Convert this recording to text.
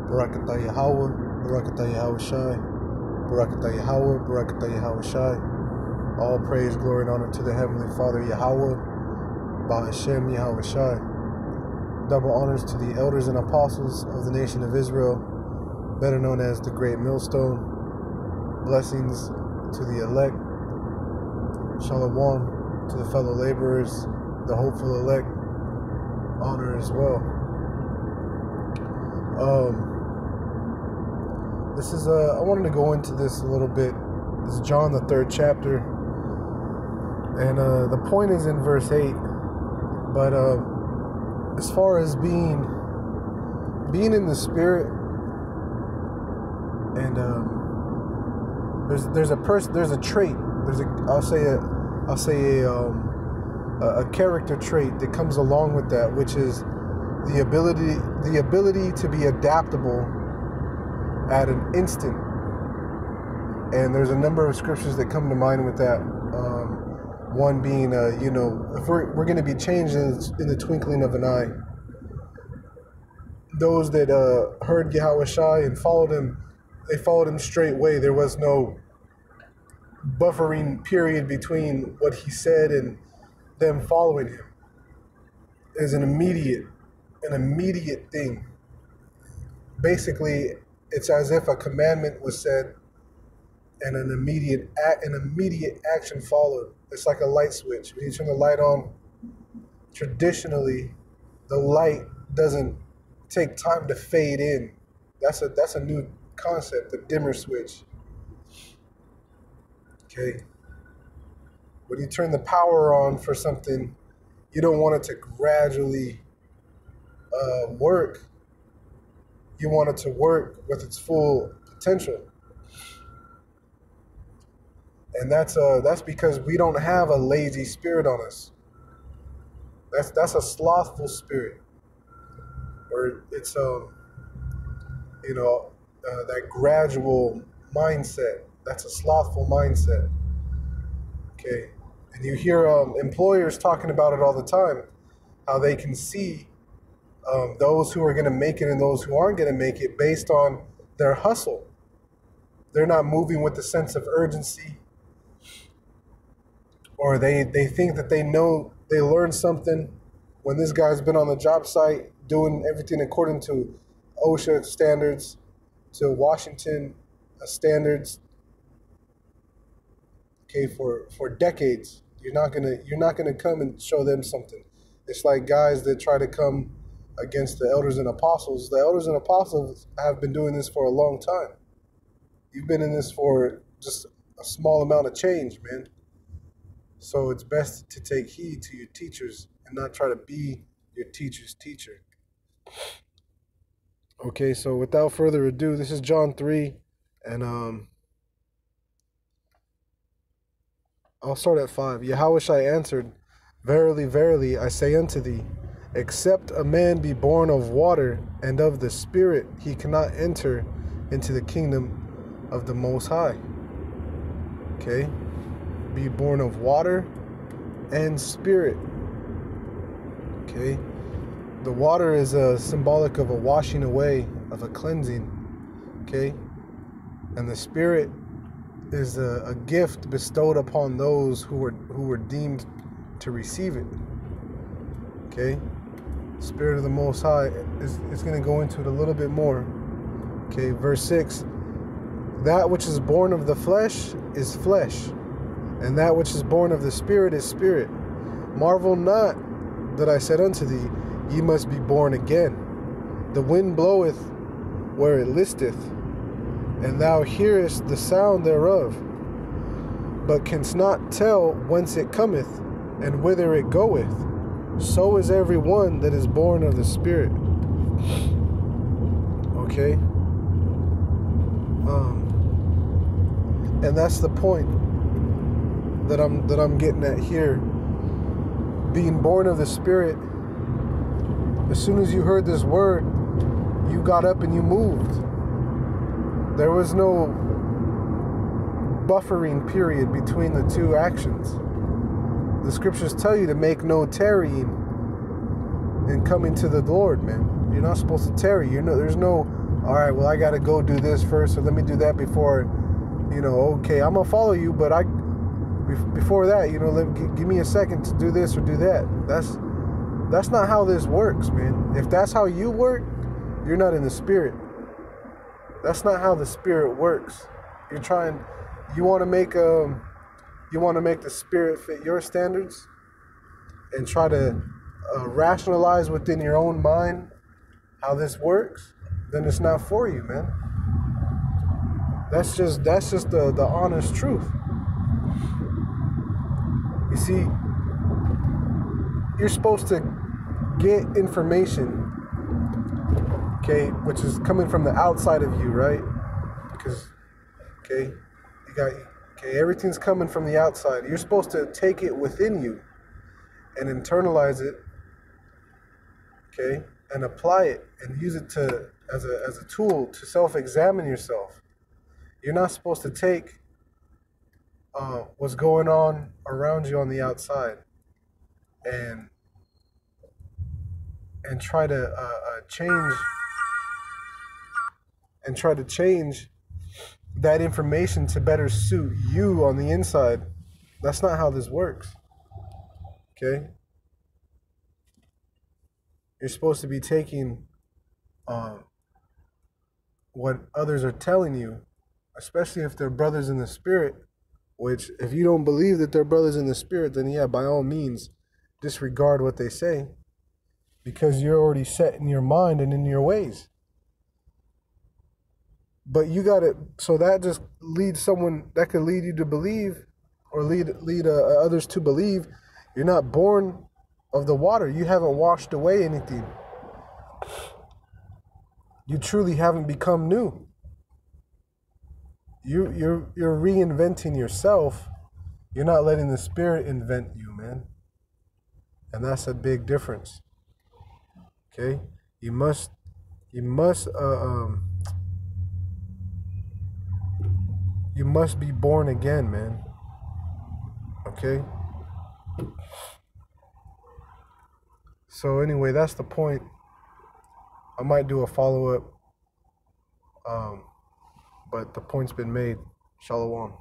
Barakatah Yahweh, Barakatah Yahweh Shai, Barakatah Yahweh, Barakatah Yahweh Shai. All praise, glory, and honor to the Heavenly Father Yahweh, Ba'ashem Yahweh Shai. Double honors to the elders and apostles of the nation of Israel, better known as the Great Millstone. Blessings to the elect. Shalom to the fellow laborers, the hopeful elect. Honor as well. I wanted to go into this a little bit. This is John, the 3rd chapter. And the point is in verse 8. But as far as being in the Spirit, and there's a trait. I'll say a character trait that comes along with that, which is the ability to be adaptable at an instant. And there's a number of scriptures that come to mind with that. One being, if we're going to be changed in the twinkling of an eye. Those that heard Yahweh Shai and followed him, they followed him straightway. There was no buffering period between what he said and them following him. Is an immediate thing. Basically, it's as if a commandment was said and an immediate action followed. It's like a light switch. When you turn the light on, traditionally, the light doesn't take time to fade in. That's a new concept, the dimmer switch. Okay. When you turn the power on for something, you don't want it to gradually work. You want it to work with its full potential. And that's because we don't have a lazy spirit on us. That's a slothful spirit. Or it's that gradual mindset. That's a slothful mindset. Okay. And you hear employers talking about it all the time, how they can see those who are going to make it and those who aren't going to make it based on their hustle. They're not moving with the sense of urgency, or they think that they learned something when this guy's been on the job site doing everything according to OSHA standards, to Washington standards. Okay, for decades. You're not gonna come and show them something. It's like guys that try to come against the elders and apostles. The elders and apostles have been doing this for a long time. You've been in this for just a small amount of change, man. So it's best to take heed to your teachers and not try to be your teacher's teacher. Okay, so without further ado, this is John 3, and I'll start at 5. Yahushua answered, Verily, verily, I say unto thee, except a man be born of water and of the Spirit, he cannot enter into the kingdom of the Most High. Okay? Be born of water and Spirit. Okay? The water is symbolic of a washing away, of a cleansing. Okay? And the Spirit is a gift bestowed upon those who were deemed to receive it. Okay? Spirit of the Most High is going to go into it a little bit more. Okay, verse 6. That which is born of the flesh is flesh, and that which is born of the Spirit is spirit. Marvel not that I said unto thee, ye must be born again. The wind bloweth where it listeth, and thou hearest the sound thereof, but canst not tell whence it cometh, and whither it goeth. So is every one that is born of the Spirit. Okay? And that's the point that I'm getting at here. Being born of the Spirit, as soon as you heard this word, you got up and you moved. There was no buffering period between the two actions. The scriptures tell you to make no tarrying in coming to the Lord, man. You're not supposed to tarry. There's no all right, well, I got to go do this first, so let me do that before, okay, I'm going to follow you, but before that, give me a second to do this or do that. That's not how this works, man. If that's how you work, you're not in the spirit. That's not how the spirit works. You want to make the spirit fit your standards and try to rationalize within your own mind how this works, then it's not for you, man. That's just the honest truth. You see, you're supposed to get information, okay, which is coming from the outside of you, right? Because, everything's coming from the outside. You're supposed to take it within you and internalize it, okay, and apply it and use it as a tool to self-examine yourself. You're not supposed to take what's going on around you on the outside and try to change that information to better suit you on the inside. That's not how this works. Okay? You're supposed to be taking what others are telling you, especially if they're brothers in the spirit, which if you don't believe that they're brothers in the spirit, then yeah, by all means, disregard what they say, because you're already set in your mind and in your ways. But you got it. So that just leads someone, that could lead you to believe, or lead others to believe you're not born of the water. You haven't washed away anything. You truly haven't become new. You're reinventing yourself. You're not letting the spirit invent you, man. And that's a big difference. Okay? You must be born again, man. Okay? So anyway, that's the point. I might do a follow-up. But the point's been made. Shalom.